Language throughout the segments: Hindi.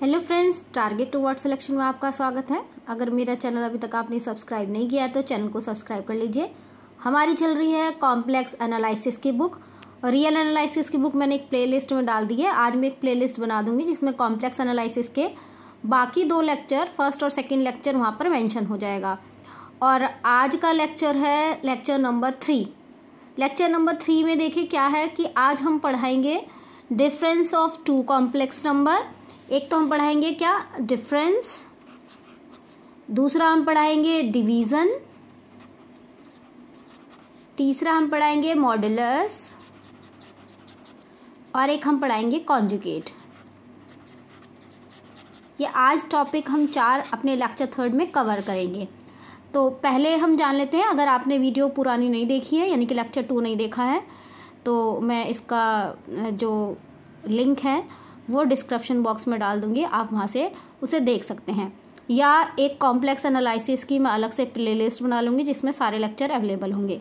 Hello friends, target to word selection में आपका स्वागत है। अगर मेरा चैनल अभी तक आपने सब्सक्राइब नहीं किया है तो चैनल को सब्सक्राइब कर लीजिए। हमारी चल रही है कॉम्प्लेक्स एनालिसिस की बुक और रियल एनालिसिस की बुक मैंने एक प्लेलिस्ट में डाल दी है। आज मैं एक प्लेलिस्ट बना दूंगी जिसमें कॉम्प्लेक्स एनालिसिस के बाकी 2 लेक्चर, फर्स्ट और सेकेंड लेक्चर वहाँ पर मेंशन हो जाएगा। और आज का लेक्चर है लेक्चर नंबर 3। लेक्चर नंबर 3 में देखिए क्या है कि आज हम पढ़ाएंगे डिफरेंस ऑफ 2 कॉम्प्लेक्स नंबर। एक तो हम पढ़ाएंगे क्या, डिफरेंस। दूसरा हम पढ़ाएंगे डिवीजन। तीसरा हम पढ़ाएंगे मॉड्यूलस और एक हम पढ़ाएंगे कॉन्जुगेट। ये आज टॉपिक हम 4 अपने लेक्चर 3 में कवर करेंगे। तो पहले हम जान लेते हैं, अगर आपने वीडियो पुरानी नहीं देखी है यानी कि लेक्चर 2 नहीं देखा है तो मैं इसका जो लिंक है वो डिस्क्रिप्शन बॉक्स में डाल दूंगी, आप वहाँ से उसे देख सकते हैं। या एक कॉम्प्लेक्स एनालिसिस की मैं अलग से प्लेलिस्ट बना लूँगी जिसमें सारे लेक्चर अवेलेबल होंगे।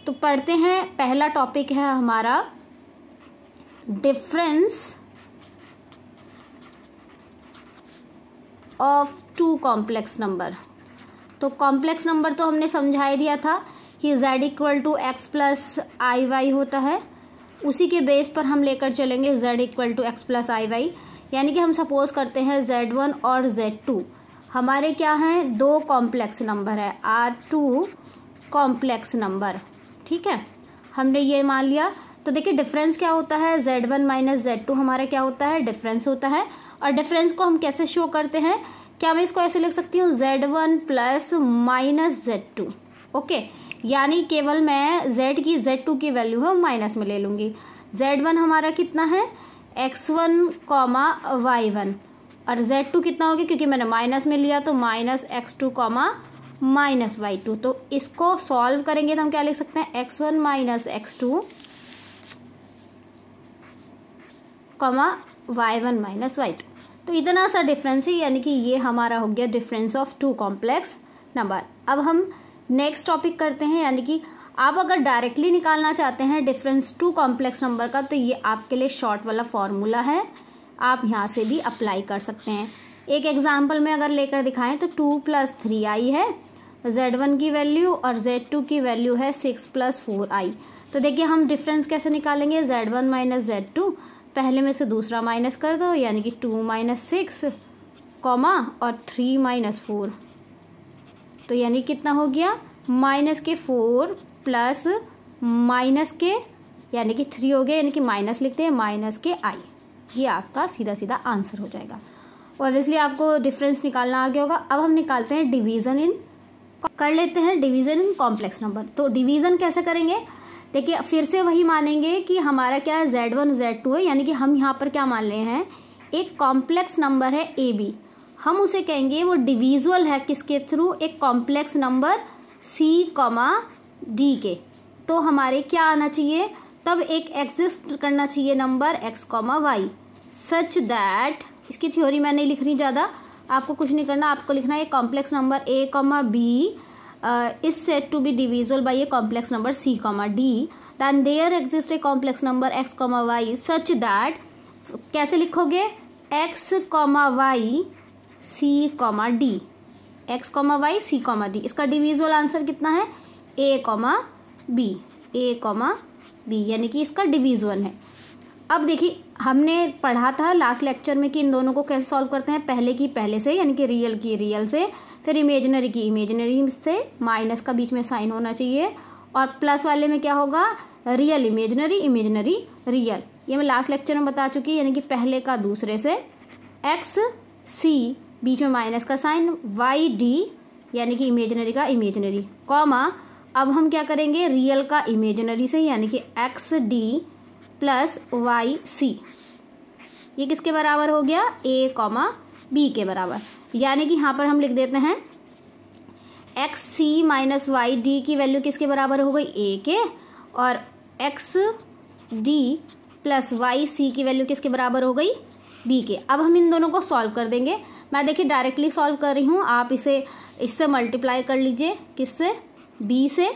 तो पढ़ते हैं। पहला टॉपिक है हमारा डिफरेंस ऑफ 2 कॉम्प्लेक्स नंबर। तो कॉम्प्लेक्स नंबर तो हमने समझा ही दिया था कि z = x + iy होता है। उसी के बेस पर हम लेकर चलेंगे z = x + iy, यानी कि हम सपोज करते हैं z1 और z2 हमारे क्या हैं, 2 कॉम्प्लेक्स नंबर है, R2 कॉम्प्लेक्स नंबर। ठीक है, हमने ये मान लिया। तो देखिए डिफरेंस क्या होता है, z1 - z2 हमारा क्या होता है, डिफरेंस होता है। और डिफरेंस को हम कैसे शो करते हैं, क्या मैं इसको ऐसे लिख सकती हूँ, z1 + -z2। ओके, यानी केवल मैं z2 की वैल्यू है माइनस में ले लूँगी। z1 हमारा कितना है, x1, y1 और z2 कितना होगा, क्योंकि मैंने माइनस में लिया तो -x2, -y2। तो इसको सॉल्व करेंगे तो हम क्या लिख सकते हैं, x1 - x2, y1 - y2। तो इतना सा डिफरेंस है, यानी कि ये हमारा हो गया डिफरेंस ऑफ 2 कॉम्प्लेक्स नंबर। अब हम नेक्स्ट टॉपिक करते हैं, यानी कि आप अगर डायरेक्टली निकालना चाहते हैं डिफरेंस 2 कॉम्प्लेक्स नंबर का तो ये आपके लिए शॉर्ट वाला फॉर्मूला है, आप यहाँ से भी अप्लाई कर सकते हैं। एक एग्जांपल में अगर लेकर दिखाएं तो 2 + 3i है z1 की वैल्यू और z2 की वैल्यू है 6 + 4i। तो देखिए हम डिफरेंस कैसे निकालेंगे, z1 - z2, पहले में से दूसरा माइनस कर दो, यानी कि 2 - 6, और 3 - 4। तो यानी कितना हो गया, -4 प्लस -, यानी कि 3 हो गया, यानी कि माइनस लिखते हैं -i। ये आपका सीधा सीधा आंसर हो जाएगा। ऑब्वियसली आपको डिफरेंस निकालना आ गया होगा। अब हम निकालते हैं डिवीज़न इन, कर लेते हैं डिवीज़न इन कॉम्प्लेक्स नंबर। तो डिवीज़न कैसे करेंगे, देखिए फिर से वही मानेंगे कि हमारा क्या है, z1 z2 है, यानी कि हम यहाँ पर क्या मान रहे हैं, एक कॉम्प्लेक्स नंबर है AB, हम उसे कहेंगे वो डिविजुअल है किसके थ्रू, एक कॉम्प्लेक्स नंबर C, D के। तो हमारे क्या आना चाहिए, तब एक एग्जिस्ट करना चाहिए number x, y such that, इसकी थ्योरी मैं नहीं लिख रही ज़्यादा, आपको कुछ नहीं करना, आपको लिखना है complex number A, B is said to be divisible by a complex number C, D, then there exists a complex number x, y such that, कैसे लिखोगे, x, y C, D, x, y C, D। इसका डिविजुअल आंसर कितना है, A, B, यानी कि इसका डिवीजन है। अब देखिए हमने पढ़ा था लास्ट लेक्चर में कि इन दोनों को कैसे सॉल्व करते हैं, पहले की पहले से, यानी कि रियल की रियल से, फिर इमेजिनरी की इमेजिनरी से, माइनस का बीच में साइन होना चाहिए, और प्लस वाले में क्या होगा, रियल इमेजिनरी, इमेजिनरी रियल। ये मैं लास्ट लेक्चर में बता चुकी, यानी कि पहले का दूसरे से, x, C बीच में माइनस का साइन, y, D यानी कि इमेजिनरी का इमेजिनरी, अब हम क्या करेंगे, रियल का इमेजिनरी से, यानी कि x, D + y, C। ये किसके बराबर हो गया, A, B के बराबर। यानी कि यहाँ पर हम लिख देते हैं x, C - y, D की वैल्यू किसके बराबर हो गई, A के, और x, D + y, C की वैल्यू किसके बराबर हो गई, B के। अब हम इन दोनों को सॉल्व कर देंगे। मैं देखिए डायरेक्टली सॉल्व कर रही हूँ, आप इससे मल्टीप्लाई कर लीजिए, किससे, B से,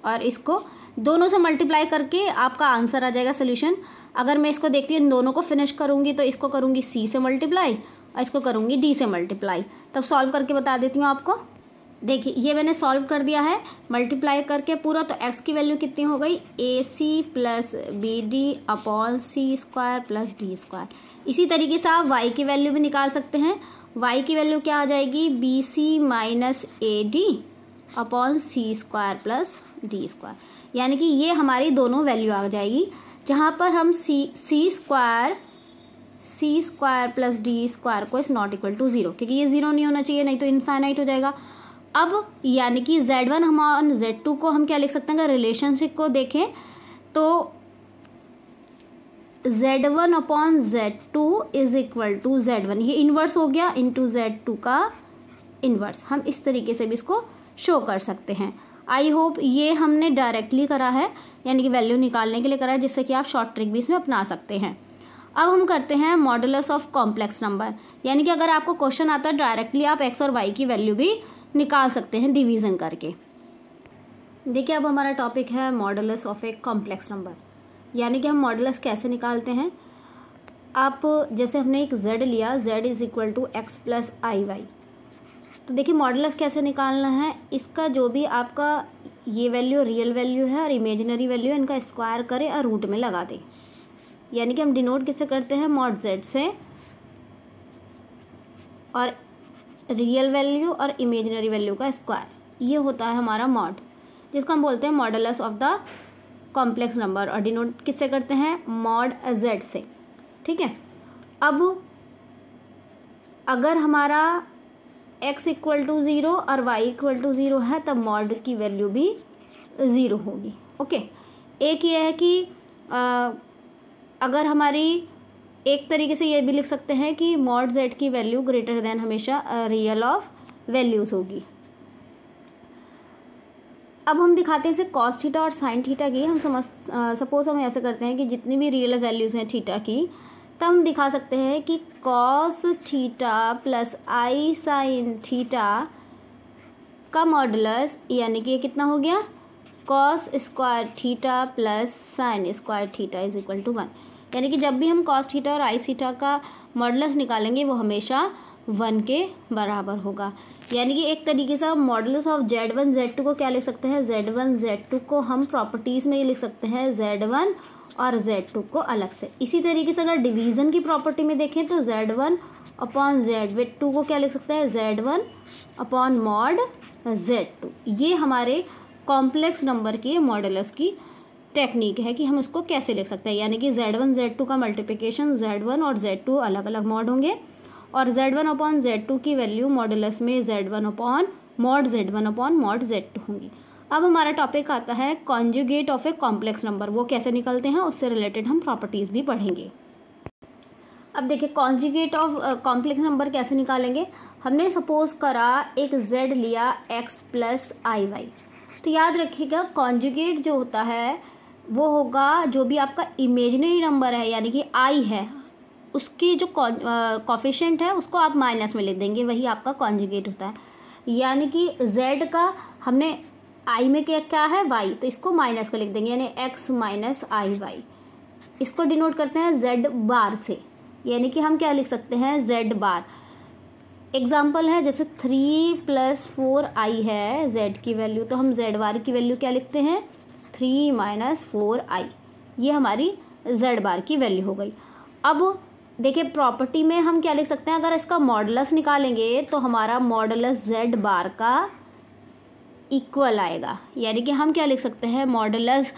और इसको दोनों से मल्टीप्लाई करके आपका आंसर आ जाएगा सोल्यूशन। अगर मैं इसको देखती हूँ, इन दोनों को फिनिश करूँगी तो इसको करूँगी C से मल्टीप्लाई और इसको करूँगी डी से मल्टीप्लाई, तब सॉल्व करके बता देती हूँ आपको। देखिए ये मैंने सॉल्व कर दिया है मल्टीप्लाई करके पूरा, तो x की वैल्यू कितनी हो गई, AC plus BD upon C² plus D²। इसी तरीके से आप y की वैल्यू भी निकाल सकते हैं। y की वैल्यू क्या आ जाएगी, BC minus AD upon C² plus D²। यानी कि ये हमारी दोनों वैल्यू आ जाएगी, जहाँ पर हम C² प्लस D² को इज नॉट इक्वल टू 0, क्योंकि ये 0 नहीं होना चाहिए, नहीं तो इनफाइनाइट हो जाएगा। अब यानी कि Z1 हम Z2 को हम क्या लिख सकते हैं, अगर रिलेशनशिप को देखें तो Z1 upon Z2 is equal to Z1, ये इन्वर्स हो गया इंटू Z2 का इन्वर्स। हम इस तरीके से भी इसको शो कर सकते हैं। आई होप ये हमने डायरेक्टली करा है, यानी कि वैल्यू निकालने के लिए करा है, जिससे कि आप शॉर्ट ट्रिक भी इसमें अपना सकते हैं। अब हम करते हैं मॉडुलस ऑफ कॉम्प्लेक्स नंबर, यानी कि अगर आपको क्वेश्चन आता है डायरेक्टली आप x और y की वैल्यू भी निकाल सकते हैं डिवीज़न करके। देखिए अब हमारा टॉपिक है modulus of a complex number, यानी कि हम मॉडुलस कैसे निकालते हैं। आप जैसे हमने एक z लिया, z is equal to x plus IY, तो देखिए मॉडुलस कैसे निकालना है, इसका जो भी आपका ये वैल्यू रियल वैल्यू है और इमेजिनरी वैल्यू है, इनका स्क्वायर करें और रूट में लगा दें। यानी कि हम डिनोट किससे करते हैं, मॉड z से, और रियल वैल्यू और इमेजिनरी वैल्यू का स्क्वायर, ये होता है हमारा मॉड, जिसको हम बोलते हैं modulus of the complex number, और डिनोट किससे करते हैं, मॉड z से। ठीक है, अब अगर हमारा x इक्वल टू 0 और y इक्वल टू 0 है, तब मॉड की वैल्यू भी 0 होगी। ओके, एक ये है कि अगर हमारी एक तरीके से ये भी लिख सकते हैं कि मॉड z की वैल्यू ग्रेटर देन हमेशा रियल ऑफ वैल्यूज़ होगी। अब हम दिखाते हैं इसे कॉस थीटा और साइन थीटा की। हम सपोज हम ऐसे करते हैं कि जितनी भी रियल वैल्यूज़ हैं थीटा की, तब हम दिखा सकते हैं कि cos theta plus i sine theta का मॉडुलस, यानी कि ये कितना हो गया, cos square theta plus sine square theta is equal to 1। यानी कि जब भी हम कॉस थीटा और आई थीटा का मॉडुलस निकालेंगे वो हमेशा 1 के बराबर होगा। यानी कि एक तरीके से हम मॉडुलस ऑफ Z1 Z2 को क्या लिख सकते हैं, Z1 Z2 को हम प्रॉपर्टीज़ में ये लिख सकते हैं Z1 और Z2 को अलग से। इसी तरीके से अगर डिवीज़न की प्रॉपर्टी में देखें तो Z1 अपॉन Z2 को क्या लिख सकते हैं, Z1 अपॉन मॉड Z2। ये हमारे कॉम्प्लेक्स नंबर की मॉडुलस की टेक्निक है कि हम उसको कैसे लिख सकते हैं। यानी कि Z1 Z2 का मल्टीप्लिकेशन Z1 और Z2 अलग अलग मॉड होंगे, और Z1 अपॉन Z2 की वैल्यू मॉडुलस में Z1 अपॉन मॉड Z2 होंगी। अब हमारा टॉपिक आता है conjugate of a complex number, वो कैसे निकलते हैं उससे रिलेटेड हम प्रॉपर्टीज़ भी पढ़ेंगे। अब देखिए कॉन्जुगेट ऑफ कॉम्प्लेक्स नंबर कैसे निकालेंगे। हमने सपोज करा एक z लिया x प्लस IY, तो याद रखिएगा कॉन्जुगेट जो होता है वो होगा जो भी आपका इमेजिनरी नंबर है, यानी कि i है, उसकी जो कोफिशिएंट है उसको आप माइनस में लिख देंगे, वही आपका कॉन्जुगेट होता है। यानी कि z का हमने i में क्या है y, तो इसको माइनस का लिख देंगे, यानी x माइनस IY। इसको डिनोट करते हैं z बार से, यानी कि हम क्या लिख सकते हैं, z बार। एग्जाम्पल है जैसे 3 + 4i है z की वैल्यू, तो हम z बार की वैल्यू क्या लिखते हैं, 3 - 4i, ये हमारी z बार की वैल्यू हो गई। अब देखिए प्रॉपर्टी में हम क्या लिख सकते हैं, अगर इसका मॉडुलस निकालेंगे तो हमारा मॉडुलस z बार का इक्वल आएगा। यानी कि हम क्या लिख सकते हैं, modulus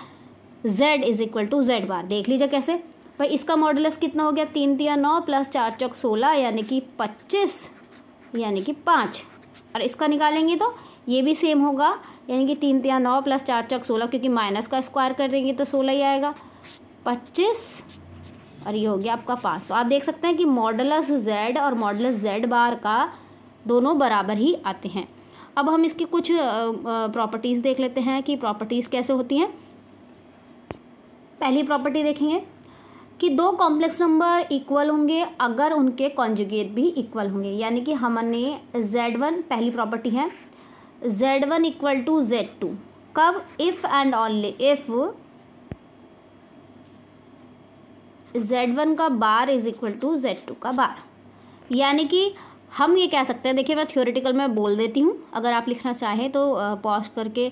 z is equal to z bar. देख लीजिए कैसे भाई, इसका मॉडुलस कितना हो गया, 3 × 9 + 4 × 16 यानी कि 25, यानी कि 5। और इसका निकालेंगे तो ये भी सेम होगा, यानी कि 3 × 9 + 4 × 16, क्योंकि माइनस का स्क्वायर कर देंगे तो 16 ही आएगा, 25, और ये हो गया आपका 5। तो आप देख सकते हैं कि मॉडुलस z और मॉडुलस z बार का दोनों बराबर ही आते हैं। अब हम इसकी कुछ प्रॉपर्टीज़ देख लेते हैं कि प्रॉपर्टीज़ कैसे होती हैं। पहली प्रॉपर्टी देखेंगे कि दो कॉम्प्लेक्स नंबर इक्वल होंगे अगर उनके कॉन्जुगेट भी इक्वल होंगे। यानी कि हमने Z1, पहली प्रॉपर्टी है Z1 इक्वल टू Z2, कब, if and only if Z1 का बार इज इक्वल टू Z2 का बार। यानी कि हम ये कह सकते हैं, देखिए मैं थ्योरेटिकल में बोल देती हूँ, अगर आप लिखना चाहें तो पॉज करके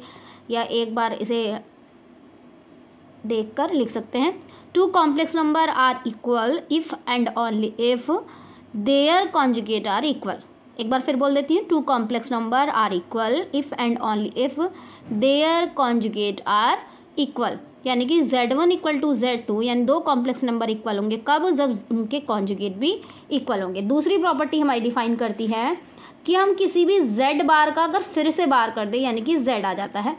या एक बार इसे देखकर लिख सकते हैं। Two complex number are equal if and only if their conjugate are equal. एक बार फिर बोल देती हूँ, two complex number are equal if and only if their conjugate are equal. यानी कि Z1 इक्वल टू Z2, यानी दो कॉम्प्लेक्स नंबर इक्वल होंगे कब, जब उनके कॉन्जुगेट भी इक्वल होंगे। दूसरी प्रॉपर्टी हमारी डिफाइन करती है कि हम किसी भी Z बार का अगर फिर से बार कर दें यानी कि Z आ जाता है।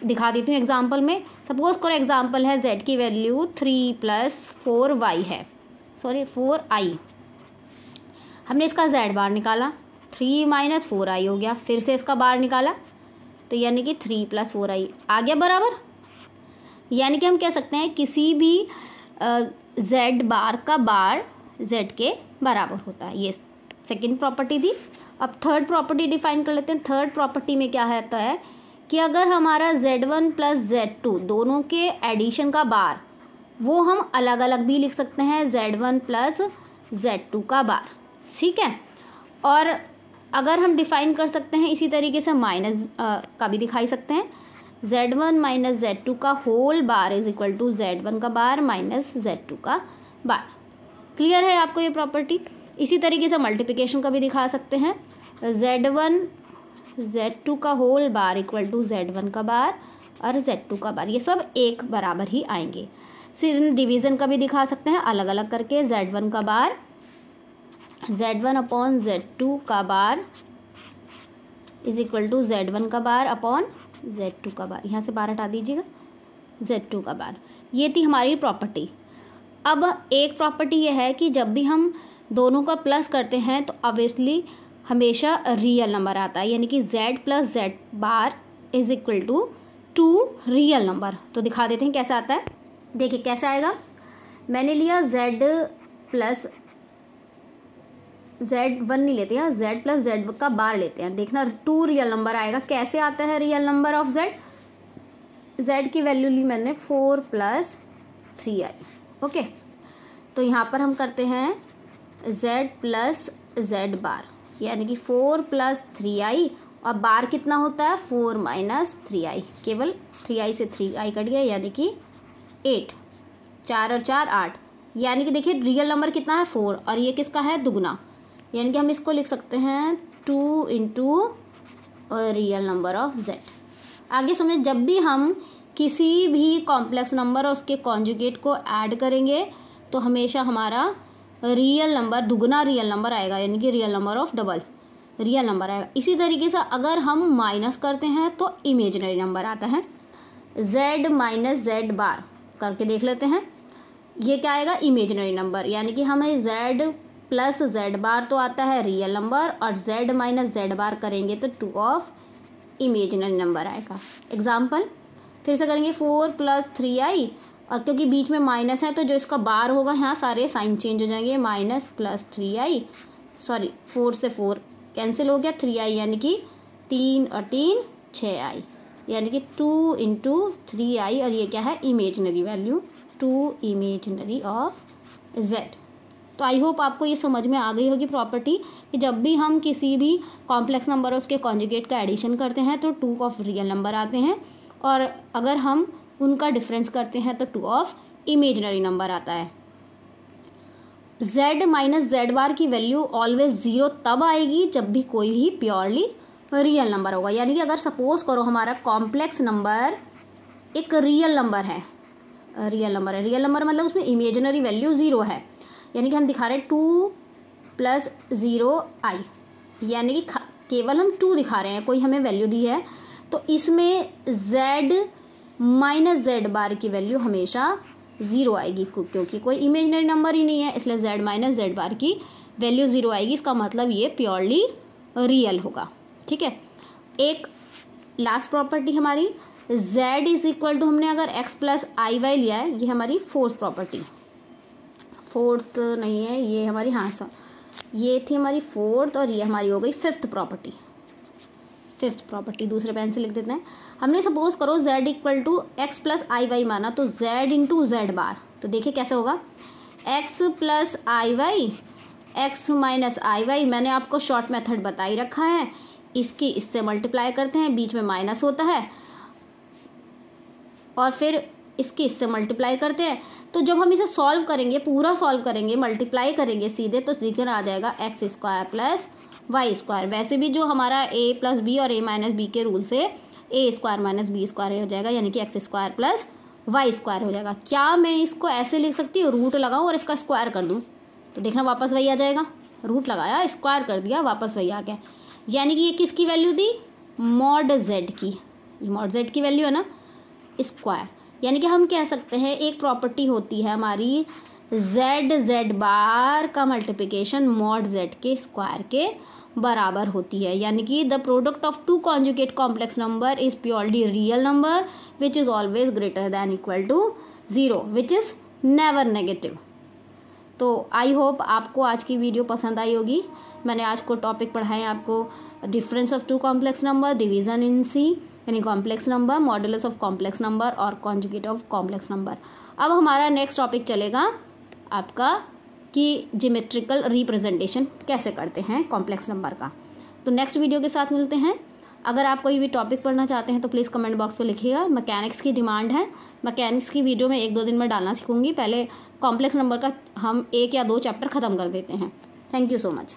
दिखा देती हूँ एग्जाम्पल में। सपोज करो एग्जाम्पल है Z की वैल्यू 3 + 4y है, सॉरी 4i। हमने इसका Z बार निकाला, 3 - 4i हो गया। फिर से इसका बार निकाला तो यानी कि 3 + 4i आ गया बराबर। यानी कि हम कह सकते हैं किसी भी Z बार का बार Z के बराबर होता है। ये सेकंड प्रॉपर्टी थी। अब थर्ड प्रॉपर्टी डिफाइन कर लेते हैं। थर्ड प्रॉपर्टी में क्या रहता है कि अगर हमारा Z1 + Z2 दोनों के एडिशन का बार, वो हम अलग अलग भी लिख सकते हैं, Z1 + Z2 का बार, ठीक है। और अगर हम डिफाइन कर सकते हैं इसी तरीके से माइनस का भी दिखाई सकते हैं, Z1 - Z2 का whole bar is equal to Z1 का बार माइनस Z2 का बार। क्लियर है आपको ये प्रॉपर्टी। इसी तरीके से मल्टीप्लिकेशन का भी दिखा सकते हैं, Z1 Z2 का whole bar equal to Z1 का बार और Z2 का बार, ये सब एक बराबर ही आएंगे। फिर डिवीज़न का भी दिखा सकते हैं अलग अलग करके, Z1 का बार Z1/Z2 का बार इज इक्वल टू Z1 का बार अपॉन Z2 का बार। यहाँ से बार हटा दीजिएगा, Z2 का बार। ये थी हमारी प्रॉपर्टी। अब एक प्रॉपर्टी ये है कि जब भी हम दोनों का प्लस करते हैं तो ऑब्वियसली हमेशा रियल नंबर आता है, यानी कि Z + Z bar is equal to 2 real number. तो दिखा देते हैं कैसा आता है। देखिए कैसे आएगा। मैंने लिया Z + Z1 नहीं लेते हैं, Z + Z का बार लेते हैं। देखना 2 रियल नंबर आएगा। कैसे आता है real number of Z? Z की वैल्यू ली मैंने 4 + 3i। ओके, तो यहाँ पर हम करते हैं Z + Z बार, यानी कि 4 + 3i और बार कितना होता है 4 - 3i। केवल 3i से 3i कट गया यानी कि 8, 4 और 4 8। यानी कि देखिए रियल नंबर कितना है 4 और ये किसका है दुगना, यानी कि हम इसको लिख सकते हैं 2 × रियल नंबर ऑफ Z। आगे समझे, जब भी हम किसी भी कॉम्प्लेक्स नंबर और उसके कॉन्जुगेट को ऐड करेंगे तो हमेशा हमारा रियल नंबर दुगना रियल नंबर आएगा, यानी कि real number of double real number आएगा। इसी तरीके से अगर हम माइनस करते हैं तो इमेजिनरी नंबर आता है। Z - Z बार करके देख लेते हैं, ये क्या आएगा इमेजिनरी नंबर, यानी कि हमें Z + Z बार तो आता है रियल नंबर और Z - Z बार करेंगे तो 2 ऑफ इमेजिनरी नंबर आएगा। एग्जाम्पल फिर से करेंगे 4 + 3i और क्योंकि बीच में माइनस है तो जो इसका बार होगा यहाँ सारे साइन चेंज हो जाएंगे, माइनस + 3i, सॉरी 4 से 4 कैंसिल हो गया, 3i यानी कि 3 और 3 6i, यानी कि 2 × 3i और ये क्या है imaginary value 2 imaginary of Z। तो आई होप आपको ये समझ में आ गई होगी प्रॉपर्टी कि जब भी हम किसी भी कॉम्प्लेक्स नंबर उसके कॉन्जुगेट का एडिशन करते हैं तो 2 ऑफ रियल नंबर आते हैं और अगर हम उनका डिफरेंस करते हैं तो 2 ऑफ इमेजिनरी नंबर आता है। Z - Z बार की वैल्यू ऑलवेज 0 तब आएगी जब भी कोई भी प्योरली रियल नंबर होगा, यानी कि अगर सपोज करो हमारा कॉम्प्लेक्स नंबर एक रियल नंबर है, रियल नंबर मतलब उसमें इमेजिनरी वैल्यू 0 है, यानी कि हम दिखा रहे हैं 2 + 0i, यानी कि केवल हम 2 दिखा रहे हैं, कोई हमें वैल्यू दी है तो इसमें Z - Z बार की वैल्यू हमेशा 0 आएगी क्योंकि कोई इमेजिनरी नंबर ही नहीं है, इसलिए Z - Z बार की वैल्यू 0 आएगी। इसका मतलब ये प्योरली रियल होगा। ठीक है, एक लास्ट प्रॉपर्टी हमारी Z इज इक्वल टू, हमने अगर x + iy लिया है, ये हमारी फोर्थ प्रॉपर्टी, फोर्थ नहीं है ये हमारी, हाँ सर ये थी हमारी फोर्थ और ये हमारी हो गई फिफ्थ प्रॉपर्टी। फिफ्थ प्रॉपर्टी दूसरे पेन से लिख देते हैं। हमने सपोज करो Z equal to x + iy माना तो Z × Z बार, तो देखिए कैसे होगा x + iy x माइनस आई वाई, मैंने आपको शॉर्ट मेथड बता ही रखा है, इसकी इससे मल्टीप्लाई करते हैं, बीच में माइनस होता है, और फिर इसकी इससे मल्टीप्लाई करते हैं। तो जब हम इसे सॉल्व करेंगे, पूरा सॉल्व करेंगे, मल्टीप्लाई करेंगे सीधे, तो दिखकर आ जाएगा x square plus y square. वैसे भी जो हमारा ए प्लस बी और ए माइनस बी के रूल से a square minus b square हो जाएगा, यानी कि x square plus y square हो जाएगा। क्या मैं इसको ऐसे लिख सकती हूँ, रूट लगाऊँ और इसका स्क्वायर कर दूँ, तो देखना वापस वही आ जाएगा। रूट लगाया, स्क्वायर कर दिया, वापस वही आ गया। यानी कि ये किसकी वैल्यू दी, मॉड जेड की, ये मॉड जेड की वैल्यू है ना, स्क्वायर। यानी कि हम कह सकते हैं एक प्रॉपर्टी होती है हमारी, जेड बार का मल्टीप्लिकेशन मॉड जेड के स्क्वायर के बराबर होती है। यानी कि the product of two conjugate complex number is purely real number which is always greater than equal to 0 which is never negative. तो आई होप आपको आज की वीडियो पसंद आई होगी। मैंने आज को टॉपिक पढ़ाए आपको difference of two complex number, division in C यानी complex number, modulus of complex number और कॉन्जुगेट ऑफ कॉम्प्लेक्स नंबर। अब हमारा नेक्स्ट टॉपिक चलेगा आपका कि जियोमेट्रिकल रिप्रेजेंटेशन कैसे करते हैं कॉम्प्लेक्स नंबर का। तो नेक्स्ट वीडियो के साथ मिलते हैं। अगर आप कोई भी टॉपिक पढ़ना चाहते हैं तो प्लीज़ कमेंट बॉक्स पर लिखिएगा। मैकेनिक्स की डिमांड है, मैकेनिक्स की वीडियो में 1-2 दिन में डालना सीखूंगी। पहले कॉम्प्लेक्स नंबर का हम 1 या 2 चैप्टर ख़त्म कर देते हैं। Thank you so much.